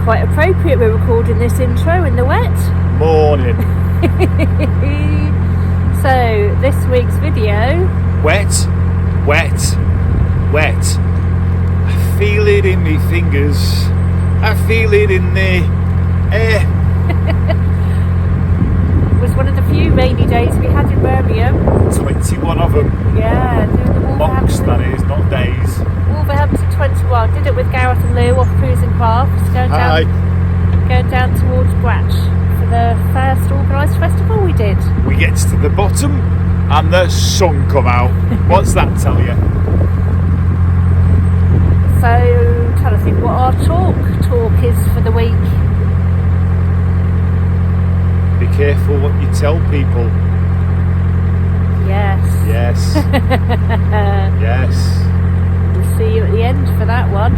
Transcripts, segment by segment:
quite appropriate we're recording this intro in the wet. Morning. So, this week's video... Wet, wet, wet. I feel it in me fingers. I feel it in the air. It was one of the few rainy days we had in Birmingham. 21 of them. Yeah, doing the Months, Wolverhampton. that is, not days. Wolverhampton 21. Did it with Gareth and Lou off cruising crafts. Going down towards Bratch for the first organised festival we did. We get to the bottom and the sun come out. What's that tell you? So, trying to think what our talk is for the week. Be careful what you tell people. Yes. Yes. Yes. We'll see you at the end for that one.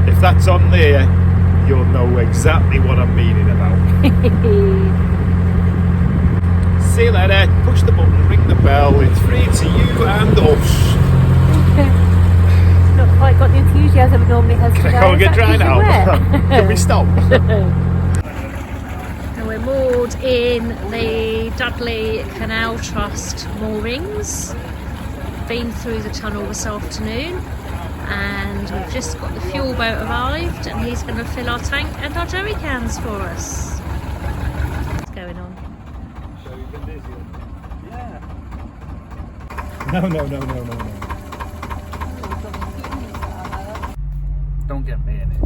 If that's on there, you'll know exactly what I'm meaning about. See you later. Push the button, ring the bell. It's free to you and us. Not quite got the enthusiasm it normally has today. Can I go and get dry now? Can we stop? And we're moored in the Dudley Canal Trust moorings. Been through the tunnel this afternoon, and we've just got the fuel boat arrived, and he's going to fill our tank and our jerry cans for us. What's going on? So you've been busy? Yeah. No. Don't get me in it.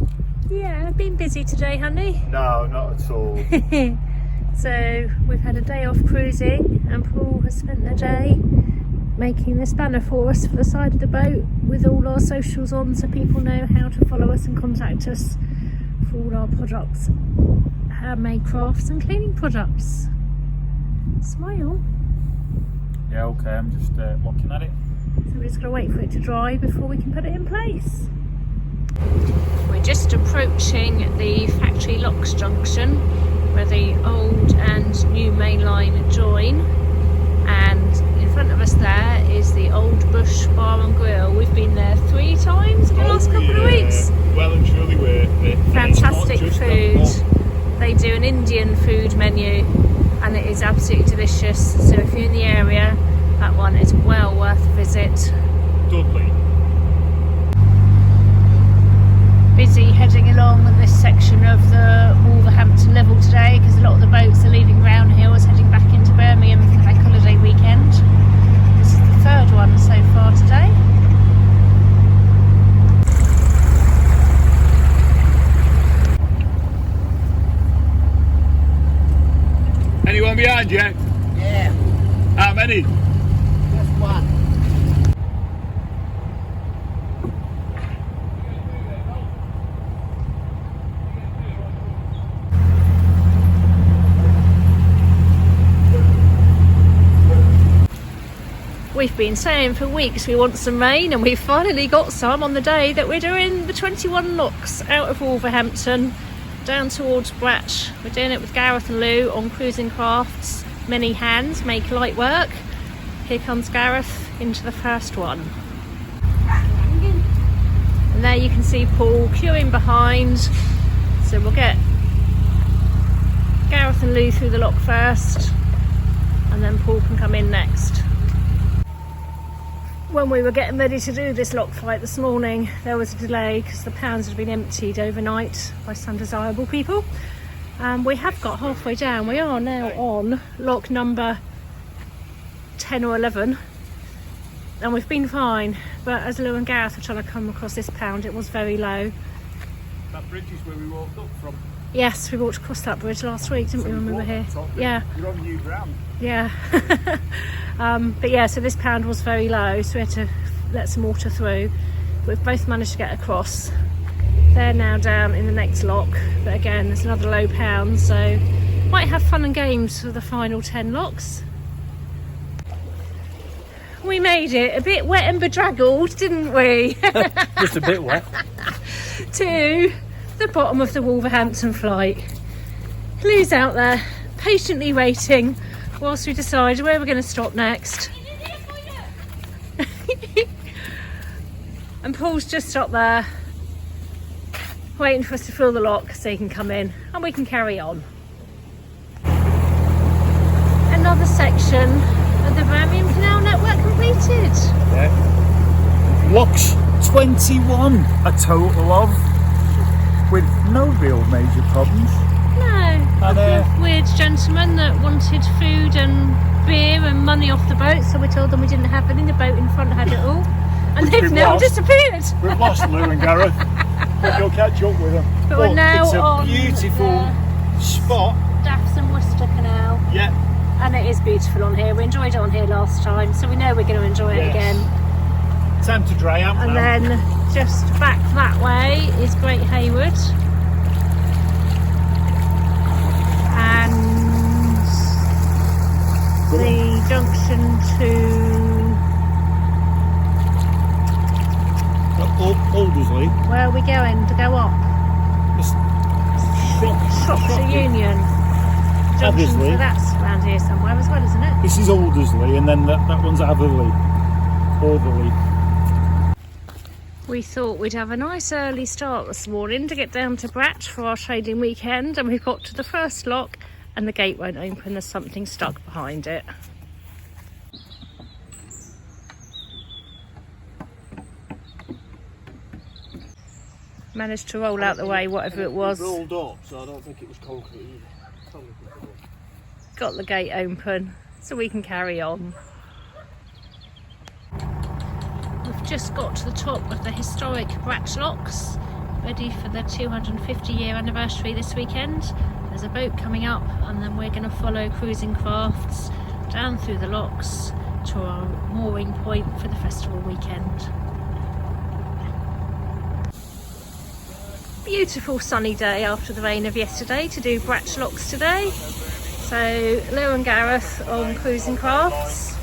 Yeah, I've been busy today, honey. No, not at all. So we've had a day off cruising, and Paul has spent the day making this banner for us for the side of the boat with all our socials on, so people know how to follow us and contact us for all our products, handmade crafts and cleaning products. Smile. Yeah, okay, I'm just looking at it. So we're just going to wait for it to dry before we can put it in place. We're just approaching the factory locks junction where the old and new main line join, and in front of us there is the Old Bush Bar and Grill. We've been there 3 times in the last couple of weeks. Well and truly worth it. Fantastic food. They do an Indian food menu and it is absolutely delicious. So if you're in the area, that one is well worth a visit. Dudley. Busy heading along this section of the Wolverhampton level today because a lot of the boats are leaving Round Hills heading back into Birmingham for the bank holiday weekend. This is the 3rd one so far today. Anyone behind you? Yeah, How many? just one. We've been saying for weeks we want some rain, and we've finally got some on the day that we're doing the 21 locks out of Wolverhampton down towards Bratch. We're doing it with Gareth and Lou on Cruising Crafts. Many hands make light work. Here comes Gareth into the first one. And there you can see Paul queuing behind. So we'll get Gareth and Lou through the lock first, and then Paul can come in next. When we were getting ready to do this lock flight this morning, there was a delay because the pounds had been emptied overnight by some desirable people. We have got halfway down. We are now on lock number 10 or 11, and we've been fine, but as Lou and Gareth were trying to come across this pound, it was very low. That bridge is where we walked up from. Yes, we walked across that bridge last week, didn't we, when we were here? Yeah. You're on new ground. Yeah. But yeah, so this pound was very low, so we had to let some water through. We've both managed to get across. They're now down in the next lock, but again, there's another low pound, so might have fun and games for the final 10 locks. We made it, a bit wet and bedraggled, didn't we? Just a bit wet. To the bottom of the Wolverhampton flight. Lou's out there patiently waiting whilst we decide where we're going to stop next. And Paul's just up there waiting for us to fill the lock so he can come in and we can carry on. Another section of the Birmingham Canal network completed. Yeah. Locks 21 a total of, with no real major problems. No, And, a weird gentleman that wanted food and beer and money off the boat, so we told them we didn't have any. The boat in front had it all, and they've We've now lost. disappeared. We've lost Lou and Gareth, but you'll catch up with them. But we're now it's a on beautiful the spot. Staffs and Worcester Canal, Yeah. and it is beautiful on here. We enjoyed it on here last time, so we know we're going to enjoy it Yes. again. Time to dry out And now. then just back that way is Great Hayward. And the junction to Aldersley. where are we going to go up? Shropshire Union. Junction Abersley. for that's around here somewhere as well, isn't it? This is Aldersley, and then that one's Aberley. Alderley. We thought we'd have a nice early start this morning to get down to Bratch for our trading weekend, and we've got to the first lock and the gate won't open. There's something stuck behind it. Managed to roll out the way, whatever it was. Rolled up, so I don't think it was concrete either. Got the gate open so we can carry on. We've just got to the top of the historic Bratch Locks, ready for the 250-year anniversary this weekend. There's a boat coming up, and then we're going to follow cruising crafts down through the locks to our mooring point for the festival weekend. Beautiful sunny day after the rain of yesterday to do Bratch Locks today. So Lou and Gareth on cruising crafts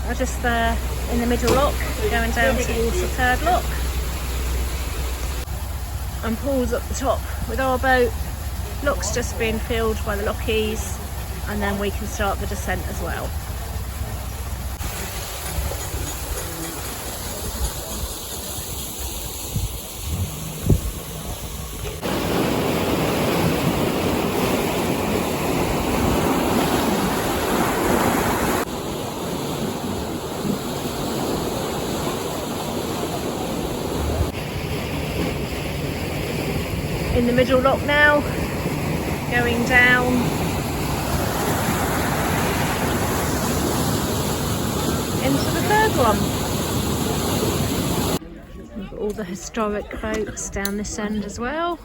are just there in the middle lock, going down towards the third lock. And Paul's up the top with our boat. Lock's just being filled by the lockies, and then we can start the descent as well. In the middle lock now, going down. Into the third one. We've got all the historic boats down this end as well.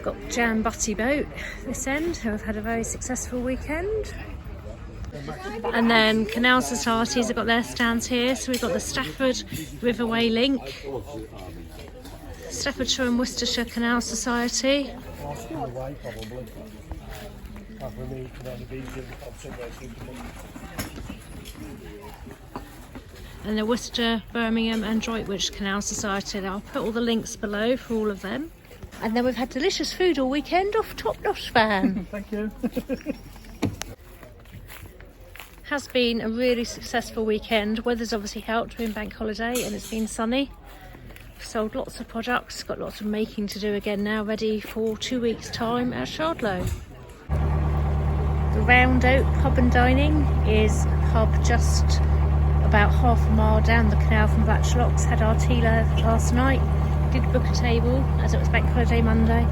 Got Jam Butty Boat this end, who have had a very successful weekend. And then Canal Societies have got their stands here. So we've got the Stafford Riverway link, Staffordshire and Worcestershire Canal Society, and the Worcester, Birmingham and Droitwich Canal Society. And I'll put all the links below for all of them. And then we've had delicious food all weekend off Top Notch Van. Thank you. Has been a really successful weekend. Weather's obviously helped, being bank holiday, and it's been sunny. We've sold lots of products, got lots of making to do again now, ready for 2 weeks' time at Shardlow. The Round Oak Pub and Dining is a pub just about half a mile down the canal from Bratch Locks. Had our tea last night, did book a table as it was bank holiday Monday.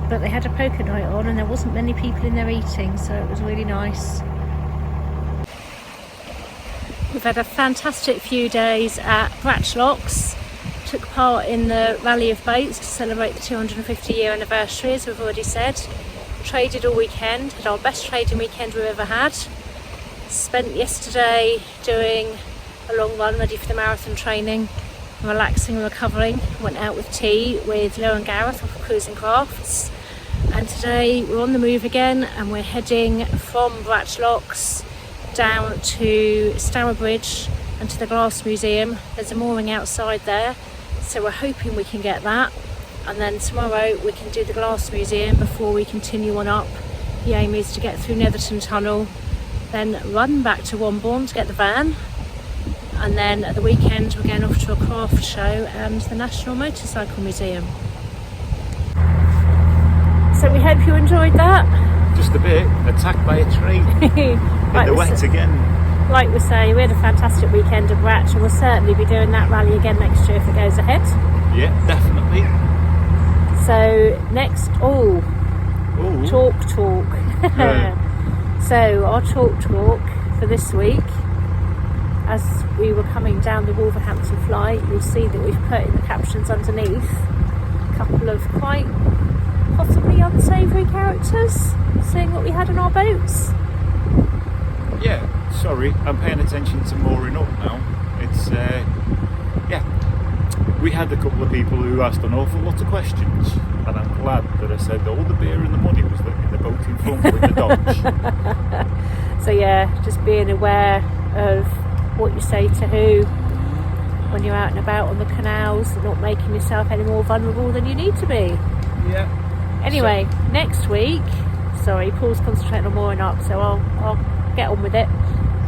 But they had a poker night on and there wasn't many people in there eating, so it was really nice. We've had a fantastic few days at Bratch Locks. Took part in the Rally of Boats to celebrate the 250-year anniversary, as we've already said. Traded all weekend, had our best trading weekend we've ever had. Spent yesterday doing a long run ready for the marathon training, relaxing and recovering. Went out with tea with Lou and Gareth off of Cruising Crafts. And today we're on the move again and we're heading from Bratch Locks down to Stourbridge and to the Glass Museum. There's a mooring outside there, so we're hoping we can get that, and then tomorrow we can do the Glass Museum before we continue on up. The aim is to get through Netherton Tunnel then run back to Wombourne to get the van, and then at the weekend we're going off to a craft show and the National Motorcycle Museum. So we hope you enjoyed that. Just a bit. Attacked by a train. In the wet again. Like we say, we had a fantastic weekend at Bratch, and we'll certainly be doing that rally again next year if it goes ahead. Yeah, definitely. So next, talk. Yeah. So our talk for this week, as we were coming down the Wolverhampton flight, you'll see that we've put in the captions underneath a couple of quite possibly unsavoury characters saying what we had on our boats. Yeah, sorry, I'm paying attention to mooring up now. It's, we had a couple of people who asked an awful lot of questions, and I'm glad that I said all the beer and the money was in the boat in front with the Dodge. So yeah, just being aware of what you say to who when you're out and about on the canals, and not making yourself any more vulnerable than you need to be. Yeah. Anyway, next week, sorry, Paul's concentrating on mooring up, so I'll get on with it.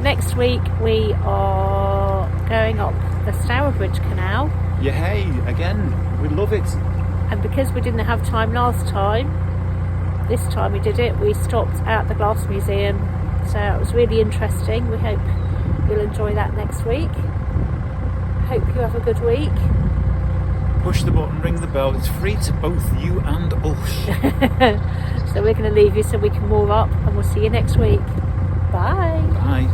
Next week we are going up the Stourbridge Canal. Yeah, hey, again, we love it. And because we didn't have time last time, this time we did it. We stopped at the Glass Museum, so it was really interesting. We hope you'll enjoy that next week. Hope you have a good week. Push the button, ring the bell. It's free to both you and us. So we're going to leave you so we can moor up, and we'll see you next week. Bye. Bye.